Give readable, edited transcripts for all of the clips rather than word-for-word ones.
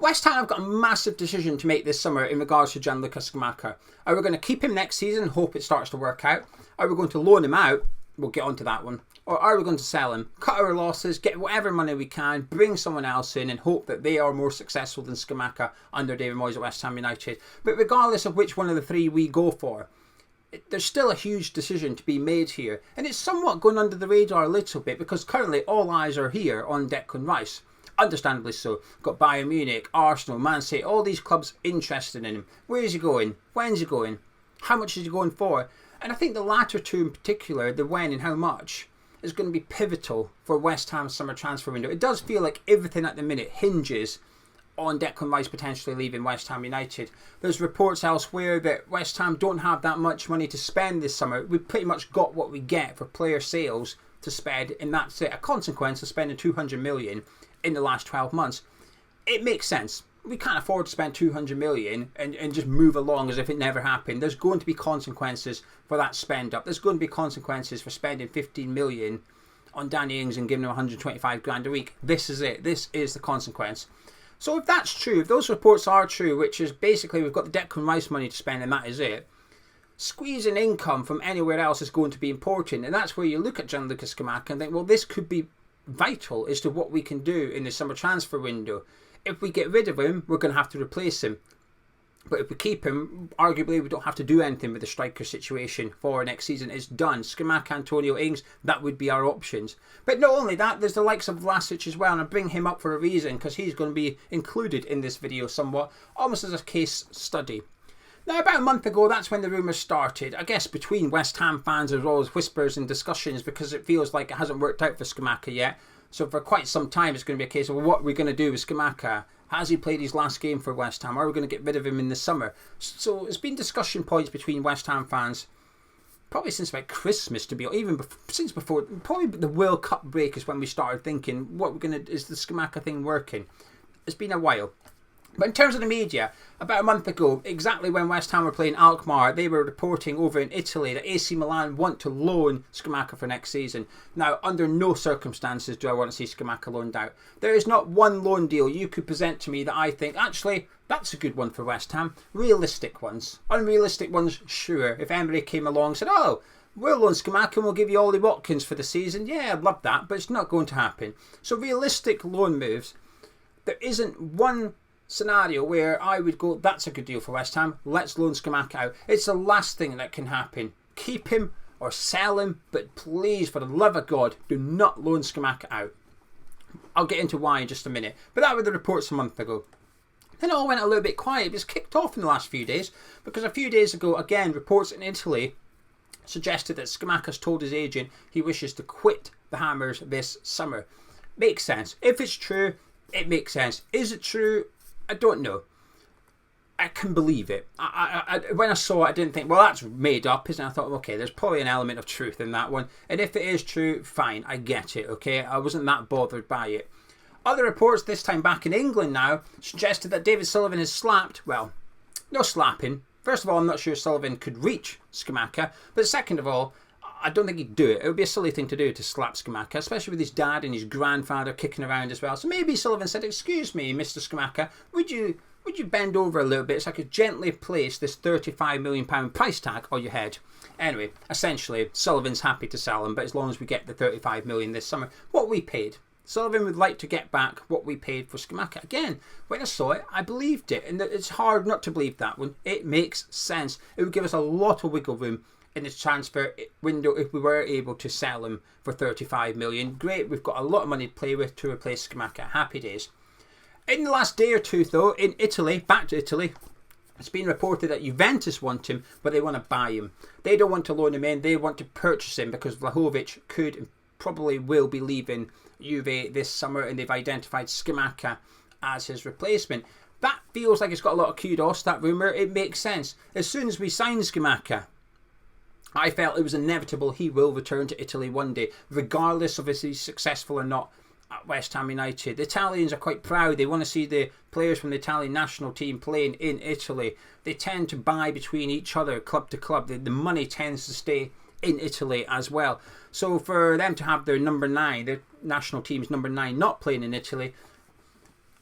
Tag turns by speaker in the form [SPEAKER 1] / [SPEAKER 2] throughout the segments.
[SPEAKER 1] West Ham have got a massive decision to make this summer in regards to Gianluca Scamacca. Are we going to keep him next season and hope it starts to work out? Are we going to loan him out? We'll get onto that one. Or are we going to sell him? Cut our losses, get whatever money we can, bring someone else in and hope that they are more successful than Scamacca under David Moyes at West Ham United. But regardless of which one of the three we go for, there's still a huge decision to be made here. And it's somewhat going under the radar a little bit because currently all eyes are here on Declan Rice. Understandably so. Got Bayern Munich, Arsenal, Man City, all these clubs interested in him. Where is he going? When's he going? How much is he going for? And I think the latter two in particular, the when and how much, is going to be pivotal for West Ham's summer transfer window. It does feel like everything at the minute hinges on Declan Rice potentially leaving West Ham United. There's reports elsewhere that West Ham don't have that much money to spend this summer. We've pretty much got what we get for player sales to spend, and that's it. A consequence of spending 200 million in the last 12 months. It makes sense. We can't afford to spend 200 million and just move along as if it never happened. There's going to be consequences for that spend up. There's going to be consequences for spending 15 million on Danny Ings and giving him 125 grand a week. This is it. This is the consequence. So if that's true, if those reports are true, which is basically we've got the Declan Rice money to spend and that is it, squeezing income from anywhere else is going to be important. And that's where you look at Gianluca Scamacca and think, well, this could be vital as to what we can do in the summer transfer window. If we get rid of him, we're going to have to replace him. But if we keep him, arguably we don't have to do anything with the striker situation for next season. It's done. Scamacca, Antonio, Ings, that would be our options. But not only that, there's the likes of Vlahović as well, and I bring him up for a reason because he's going to be included in this video somewhat, almost as a case study. Now, about a month ago, that's when the rumours started. I guess between West Ham fans, there's always whispers and discussions because it feels like it hasn't worked out for Scamacca yet. So for quite some time, it's going to be a case of, well, what are we going to do with Scamacca? Has he played his last game for West Ham? Are we going to get rid of him in the summer? So it's been discussion points between West Ham fans probably since about Christmas, to be honest, even since before, probably the World Cup break is when we started thinking, what we're going to, is the Scamacca thing working? It's been a while. But in terms of the media, about a month ago, exactly when West Ham were playing Alkmaar, they were reporting over in Italy that AC Milan want to loan Scamacca for next season. Now, under no circumstances do I want to see Scamacca loaned out. There is not one loan deal you could present to me that I think, actually, that's a good one for West Ham. Realistic ones. Unrealistic ones, sure. If Emery came along and said, oh, we'll loan Scamacca and we'll give you Ollie Watkins for the season. Yeah, I'd love that, but it's not going to happen. So realistic loan moves, there isn't one scenario where I would go, that's a good deal for West Ham, let's loan Scamacca out. It's the last thing that can happen. Keep him or sell him, but please, for the love of God, do not loan Scamacca out. I'll get into why in just a minute, but that were the reports a month ago. Then it all went a little bit quiet. It was kicked off in the last few days because a few days ago, again, reports in Italy suggested that Scamacca's told his agent he wishes to quit the Hammers this summer. Makes sense. If it's true, it makes sense. Is it true? I don't know. I can believe it. When I saw it, I didn't think, well, that's made up, isn't it? I thought, okay, there's probably an element of truth in that one. And if it is true, fine, I get it, okay? I wasn't that bothered by it. Other reports, this time back in England now, suggested that David Sullivan has slapped, well, no slapping. First of all, I'm not sure Sullivan could reach Scamacca. But second of all, I don't think he'd do it. It would be a silly thing to do to slap Scamacca, especially with his dad and his grandfather kicking around as well. So maybe Sullivan said, excuse me, Mr. Scamacca, would you bend over a little bit so I could gently place this £35 million price tag on your head? Anyway, essentially, Sullivan's happy to sell him, but as long as we get the 35 million this summer, what we paid. Sullivan would like to get back what we paid for Scamacca. Again, when I saw it, I believed it. And it's hard not to believe that one. It makes sense. It would give us a lot of wiggle room in this transfer window if we were able to sell him for 35 million. Great, we've got a lot of money to play with to replace Scamacca. Happy days. In the last day or two though, in Italy, back to Italy, it's been reported that Juventus want him, but they want to buy him. They don't want to loan him in, they want to purchase him because Vlahović could and probably will be leaving Juve this summer, and they've identified Scamacca as his replacement. That feels like it's got a lot of kudos, that rumour. It makes sense. As soon as we signed Scamacca, I felt it was inevitable he will return to Italy one day, regardless of if he's successful or not at West Ham United. The Italians are quite proud. They want to see the players from the Italian national team playing in Italy. They tend to buy between each other, club to club. The money tends to stay in Italy as well. So for them to have their number 9, their national team's number 9, not playing in Italy,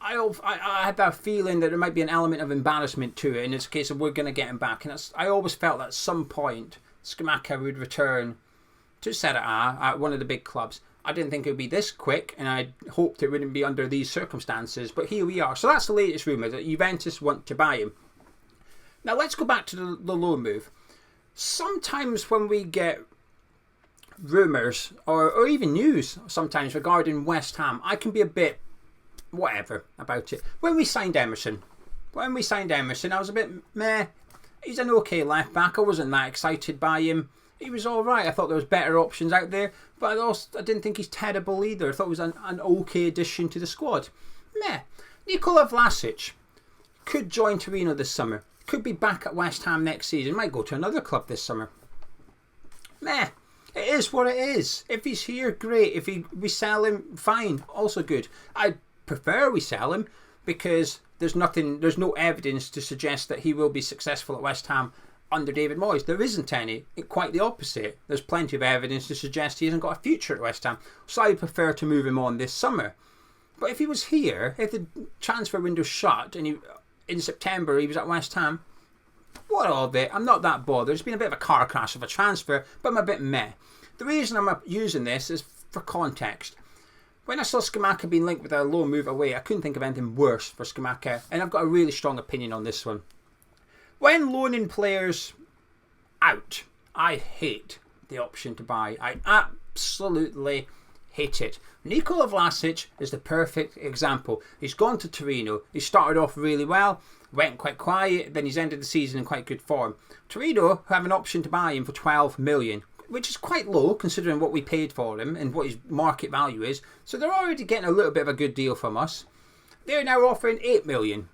[SPEAKER 1] I had that feeling that there might be an element of embarrassment to it, and it's a case of we're going to get him back. And I always felt that at some point Scamacca would return to Serie A at one of the big clubs. I didn't think it would be this quick, and I hoped it wouldn't be under these circumstances, but here we are. So that's the latest rumour, that Juventus want to buy him. Now let's go back to the loan move. Sometimes when we get rumours or even news sometimes regarding West Ham, I can be a bit whatever about it. When we signed Emerson, I was a bit meh. He's an okay left back. I wasn't that excited by him. He was alright. I thought there was better options out there, but I didn't think he's terrible either. I thought he was an okay addition to the squad. Meh. Nikola Vlahović could join Torino this summer. Could be back at West Ham next season. Might go to another club this summer. Meh. It is what it is. If he's here, great. If we sell him, fine. Also good. I prefer we sell him because there's no evidence to suggest that he will be successful at West Ham under David Moyes. There isn't any. Quite the opposite. There's plenty of evidence to suggest he hasn't got a future at West Ham. So I prefer to move him on this summer. But if he was here, if the transfer window's shut and in September he was at West Ham, what of it? I'm not that bothered. It's been a bit of a car crash of a transfer, but I'm a bit meh. The reason I'm using this is for context. When I saw Scamacca being linked with a loan move away, I couldn't think of anything worse for Scamacca, and I've got a really strong opinion on this one. When loaning players out, I hate the option to buy. I absolutely hate it. Nikola Vlahović is the perfect example. He's gone to Torino. He started off really well, went quite quiet, then he's ended the season in quite good form. Torino have an option to buy him for 12 million, which is quite low considering what we paid for him and what his market value is. So they're already getting a little bit of a good deal from us. They're now offering 8 million.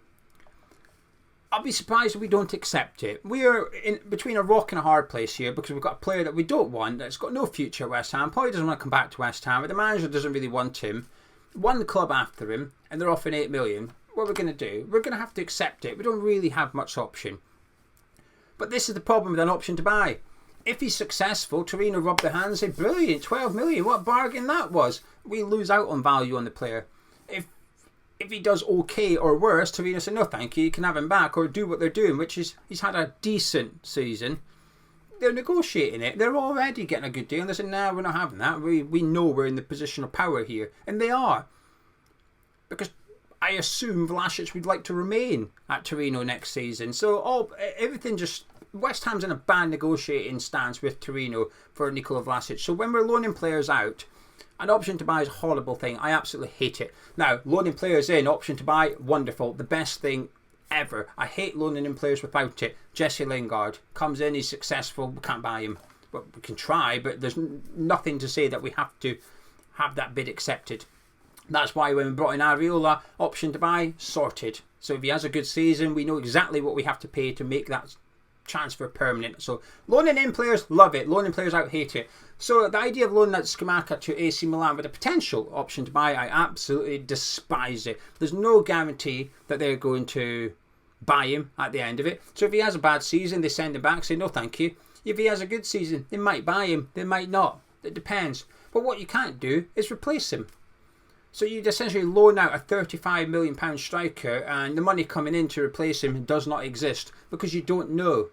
[SPEAKER 1] I'll be surprised if we don't accept it. We are in between a rock and a hard place here because we've got a player that we don't want, that's got no future at West Ham, probably doesn't want to come back to West Ham, but the manager doesn't really want him. One club after him, and they're offering 8 million. What are we going to do? We're going to have to accept it. We don't really have much option. But this is the problem with an option to buy. If he's successful, Torino rub their hands and say, brilliant, 12 million, what a bargain that was. We lose out on value on the player. If he does okay or worse, Torino say, no thank you, you can have him back, or do what they're doing, which is he's had a decent season. They're negotiating it. They're already getting a good deal. And they say, no, we're not having that. We know we're in the position of power here. And they are. Because I assume Vlahović would like to remain at Torino next season. So everything just... West Ham's in a bad negotiating stance with Torino for Nikola Vlahović. So when we're loaning players out, an option to buy is a horrible thing. I absolutely hate it. Now, loaning players in, option to buy, wonderful. The best thing ever. I hate loaning in players without it. Jesse Lingard comes in, he's successful, we can't buy him. Well, we can try, but there's nothing to say that we have to have that bid accepted. That's why when we brought in Areola, option to buy, sorted. So if he has a good season, we know exactly what we have to pay to make that transfer permanent. So loaning in players, love it. Loaning players out, hate it. So the idea of loaning that Scamacca to AC Milan with a potential option to buy, I absolutely despise it. There's no guarantee that they're going to buy him at the end of it. So if he has a bad season, they send him back, say no thank you. If he has a good season, they might buy him, they might not. It depends. But what you can't do is replace him. So you'd essentially loan out a £35 million striker and the money coming in to replace him does not exist because you don't know.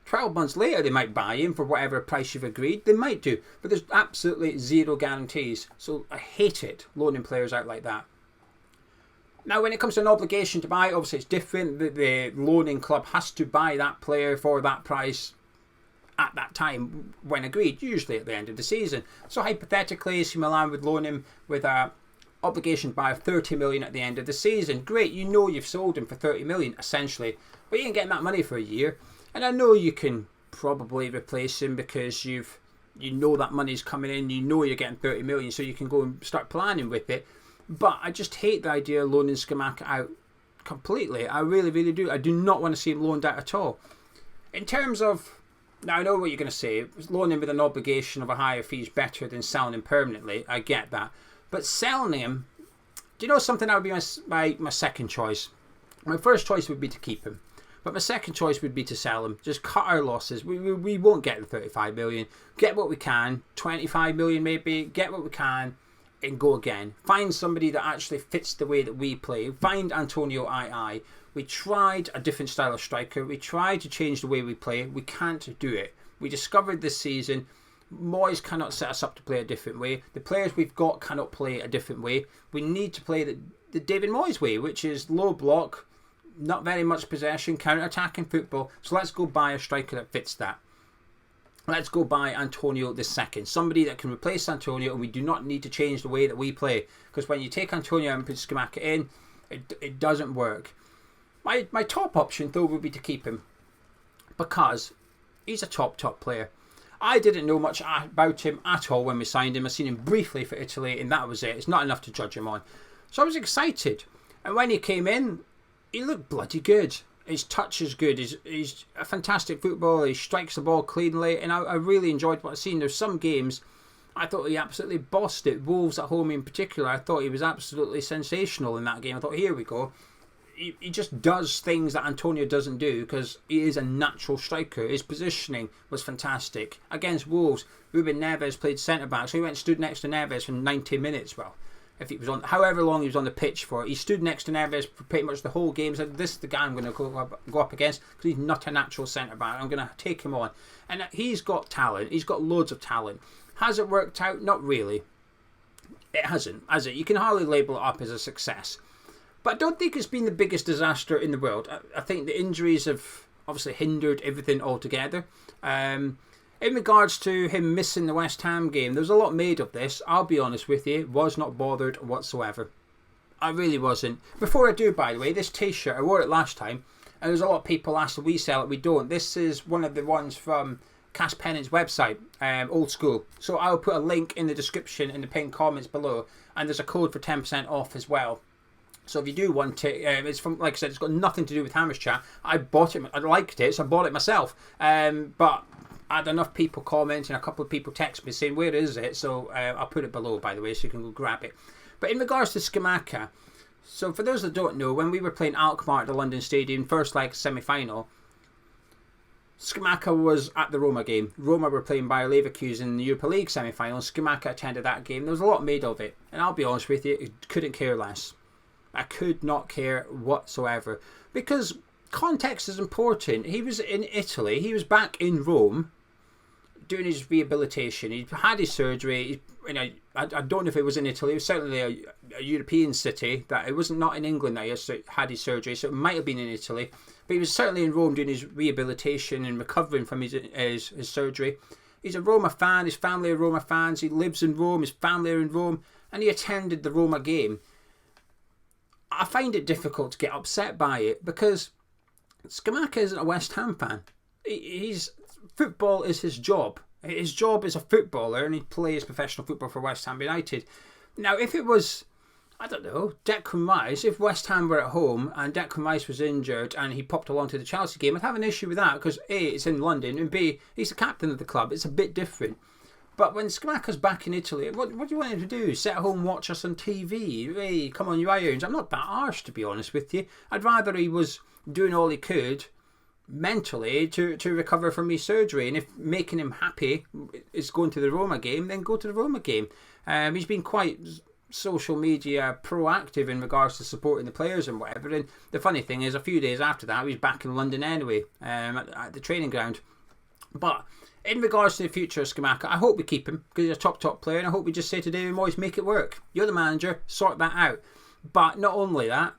[SPEAKER 1] 12 months later they might buy him for whatever price you've agreed. They might do. But there's absolutely zero guarantees. So I hate it, loaning players out like that. Now when it comes to an obligation to buy, obviously it's different. The loaning club has to buy that player for that price at that time when agreed, usually at the end of the season. So hypothetically, AC Milan would loan him with a obligation to buy of 30 million at the end of the season. Great, you know you've sold him for 30 million essentially, but you ain't getting that money for a year. And I know you can probably replace him because you know that money's coming in, you know you're getting 30 million, so you can go and start planning with it. But I just hate the idea of loaning Scamacca out completely. I really, really do. I do not want to see him loaned out at all. In terms of, now I know what you're going to say, loaning with an obligation of a higher fee is better than selling him permanently. I get that. But selling him, do you know something? That would be my second choice. My first choice would be to keep him. But my second choice would be to sell him. Just cut our losses. We won't get the 35 million. Get what we can. 25 million maybe. Get what we can. and go again. Find somebody that actually fits the way that we play. Find Antonio II. We tried a different style of striker. We tried to change the way we play. We can't do it. We discovered this season Moyes cannot set us up to play a different way. The players we've got cannot play a different way. We need to play the David Moyes way, which is low block, not very much possession, counter-attacking football. So let's go buy a striker that fits that. Let's go buy Antonio the second. Somebody that can replace Antonio, and we do not need to change the way that we play. Because when you take Antonio and put Scamacca in, it doesn't work. My top option, though, would be to keep him. Because he's a top player. I didn't know much about him at all when we signed him. I seen him briefly for Italy, and that was it. It's not enough to judge him on. So I was excited. And when he came in, he looked bloody good. His touch is good. He's a fantastic footballer. He strikes the ball cleanly, and I really enjoyed what I've seen. There's some games I thought he absolutely bossed it. Wolves at home in particular, I thought he was absolutely sensational in that game. I thought, here we go. He just does things that Antonio doesn't do because he is a natural striker. His positioning was fantastic. Against Wolves, Ruben Neves played centre-back, so he went and stood next to Neves for 90 minutes. Well, if he was on, however long he was on the pitch for, he stood next to Neves for pretty much the whole game. Said, this is the guy I'm going to go up against because he's not a natural centre-back. I'm going to take him on. And he's got talent. He's got loads of talent. Has it worked out? Not really. It hasn't, has it? You can hardly label it up as a success. But I don't think it's been the biggest disaster in the world. I think the injuries have obviously hindered everything altogether. In regards to him missing the West Ham game, there was a lot made of this. I'll be honest with you, was not bothered whatsoever. I really wasn't. Before I do, by the way, this t-shirt, I wore it last time, and there's a lot of people ask if we sell it, we don't. This is one of the ones from Cass Pennant's website, old school. So I'll put a link in the description in the pinned comments below, and there's a code for 10% off as well. So if you do want it, it's from, like I said, it's got nothing to do with Hammers Chat. I bought it, I liked it, so I bought it myself. But I had enough people commenting, a couple of people text me saying, where is it? So I'll put it below, by the way, so you can go grab it. But in regards to Scamacca, so for those that don't know, when we were playing Alkmaar at the London Stadium, first leg semi-final, Scamacca was at the Roma game. Roma were playing Bayer Leverkusen in the Europa League semi-final. Scamacca attended that game. There was a lot made of it. And I'll be honest with you, couldn't care less. I could not care whatsoever because context is important. He was in Italy. He was back in Rome doing his rehabilitation. He had his surgery. I don't know if it was in Italy. It was certainly a European city. That it wasn't not in England that he had his surgery, so it might have been in Italy. But he was certainly in Rome doing his rehabilitation and recovering from his surgery. He's a Roma fan. His family are Roma fans. He lives in Rome. His family are in Rome, and he attended the Roma game. I find it difficult to get upset by it because Scamacca isn't a West Ham fan. Football is his job. His job is a footballer, and he plays professional football for West Ham United. Now, if it was, I don't know, Declan Rice, if West Ham were at home and Declan Rice was injured and he popped along to the Chelsea game, I'd have an issue with that because A, it's in London, and B, he's the captain of the club. It's a bit different. But when Scamacca's back in Italy, what do you want him to do? Sit at home and watch us on TV? Hey, come on, you irons. I'm not that harsh, to be honest with you. I'd rather he was doing all he could mentally to recover from his surgery. And if making him happy is going to the Roma game, then go to the Roma game. He's been quite social media proactive in regards to supporting the players and whatever. And the funny thing is, a few days after that, he was back in London anyway, at the training ground. But in regards to the future of Scamacca, I hope we keep him because he's a top player, and I hope we just say to David Moyes, make it work. You're the manager, sort that out. But not only that,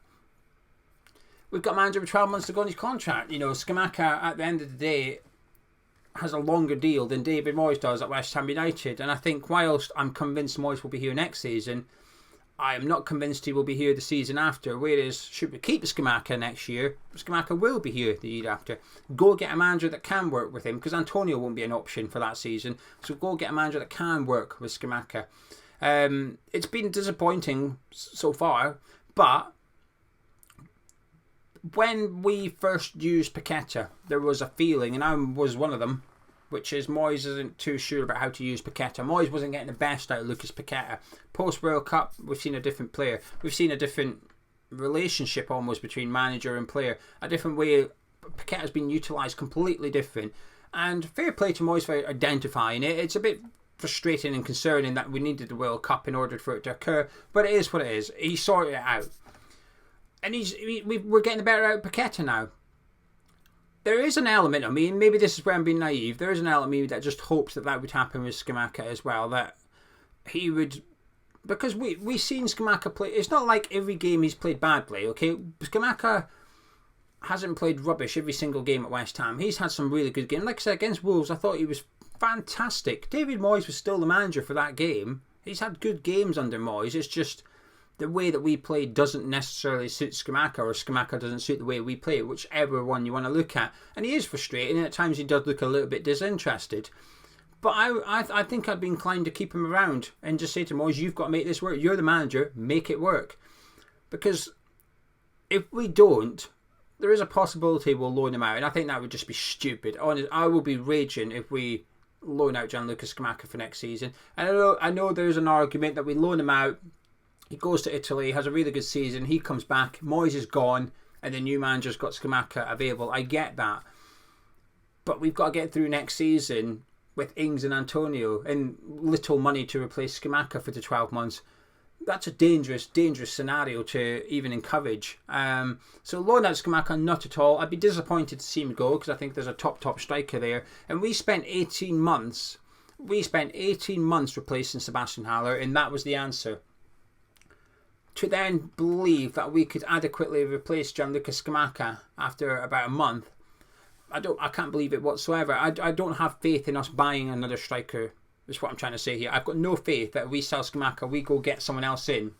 [SPEAKER 1] we've got a manager with 12 months to go on his contract. You know, Scamacca, at the end of the day, has a longer deal than David Moyes does at West Ham United. And I think whilst I'm convinced Moyes will be here next season, I am not convinced he will be here the season after. Whereas, should we keep Scamacca next year, Scamacca will be here the year after. Go get a manager that can work with him, because Antonio won't be an option for that season. So go get a manager that can work with Scamacca. It's been disappointing so far, but when we first used Paqueta, there was a feeling, and I was one of them, which is Moyes isn't too sure about how to use Paqueta. Moyes wasn't getting the best out of Lucas Paqueta. Post-World Cup, we've seen a different player. We've seen a different relationship almost between manager and player. A different way. Paqueta's been utilised completely different. And fair play to Moyes for identifying it. It's a bit frustrating and concerning that we needed the World Cup in order for it to occur, but it is what it is. He sorted it out. And we're getting the better out of Paqueta now. There is an element of me, and maybe this is where I'm being naive, there is an element of me that just hopes that would happen with Scamacca as well, that he would... Because we've seen Scamacca play... It's not like every game he's played badly, okay? Scamacca hasn't played rubbish every single game at West Ham. He's had some really good games. Like I said, against Wolves, I thought he was fantastic. David Moyes was still the manager for that game. He's had good games under Moyes. It's just the way that we play doesn't necessarily suit Scamacca, or Scamacca doesn't suit the way we play, whichever one you want to look at. And he is frustrating, and at times he does look a little bit disinterested. But I think I'd be inclined to keep him around and just say to Moyes, you've got to make this work. You're the manager. Make it work. Because if we don't, there is a possibility we'll loan him out. And I think that would just be stupid. Honestly, I will be raging if we loan out Gianluca Scamacca for next season. And I know there's an argument that we loan him out. He goes to Italy, has a really good season. He comes back. Moyes is gone. And the new manager's got Scamacca available. I get that. But we've got to get through next season with Ings and Antonio and little money to replace Scamacca for the 12 months. That's a dangerous scenario to even encourage. So loan out Scamacca, not at all. I'd be disappointed to see him go because I think there's a top striker there. And we spent 18 months replacing Sebastian Haller, and that was the answer. To then believe that we could adequately replace Gianluca Scamacca after about a month, I can't believe it whatsoever. I don't have faith in us buying another striker, is what I'm trying to say here. I've got no faith that if we sell Scamacca, we go get someone else in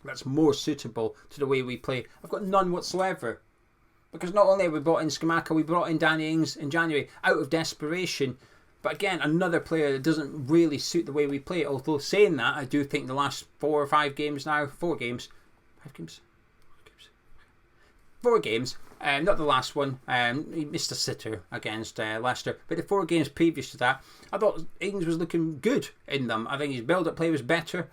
[SPEAKER 1] that's more suitable to the way we play. I've got none whatsoever. Because not only have we brought in Scamacca, we brought in Danny Ings in January out of desperation. But again, another player that doesn't really suit the way we play. Although saying that, I do think the last 4 games, not the last one. He missed a sitter against Leicester. But the 4 games previous to that, I thought Ings was looking good in them. I think his build-up play was better.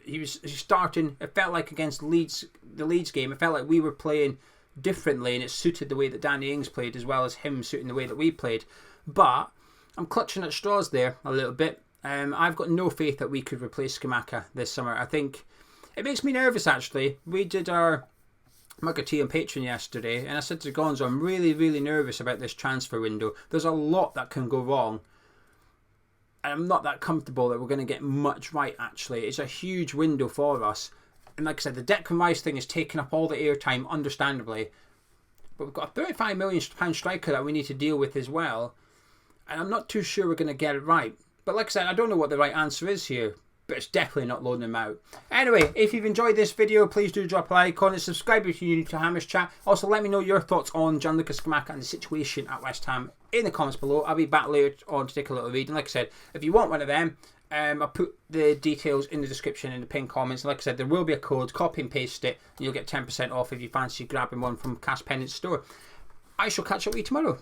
[SPEAKER 1] He was starting. It felt like against the Leeds game, it felt like we were playing differently, and it suited the way that Danny Ings played as well as him suiting the way that we played. But I'm clutching at straws there a little bit. I've got no faith that we could replace Scamacca this summer. I think it makes me nervous, actually. We did our mug of tea on Patreon yesterday, and I said to Gonzo, I'm really nervous about this transfer window. There's a lot that can go wrong, and I'm not that comfortable that we're going to get much right, actually. It's a huge window for us, and like I said, the Declan Rice thing is taking up all the airtime, understandably, but we've got a £35 million striker that we need to deal with as well, and I'm not too sure we're going to get it right. But like I said, I don't know what the right answer is here, but it's definitely not loaning them out. Anyway, if you've enjoyed this video, please do drop a like on it. Subscribe if you're new to Hammers Chat. Also, let me know your thoughts on Gianluca Scamacca and the situation at West Ham in the comments below. I'll be back later on to take a little read. And like I said, if you want one of them, I'll put the details in the description in the pinned comments. And like I said, there will be a code. Copy and paste it, and you'll get 10% off if you fancy grabbing one from Cash Pennant store. I shall catch up with you tomorrow.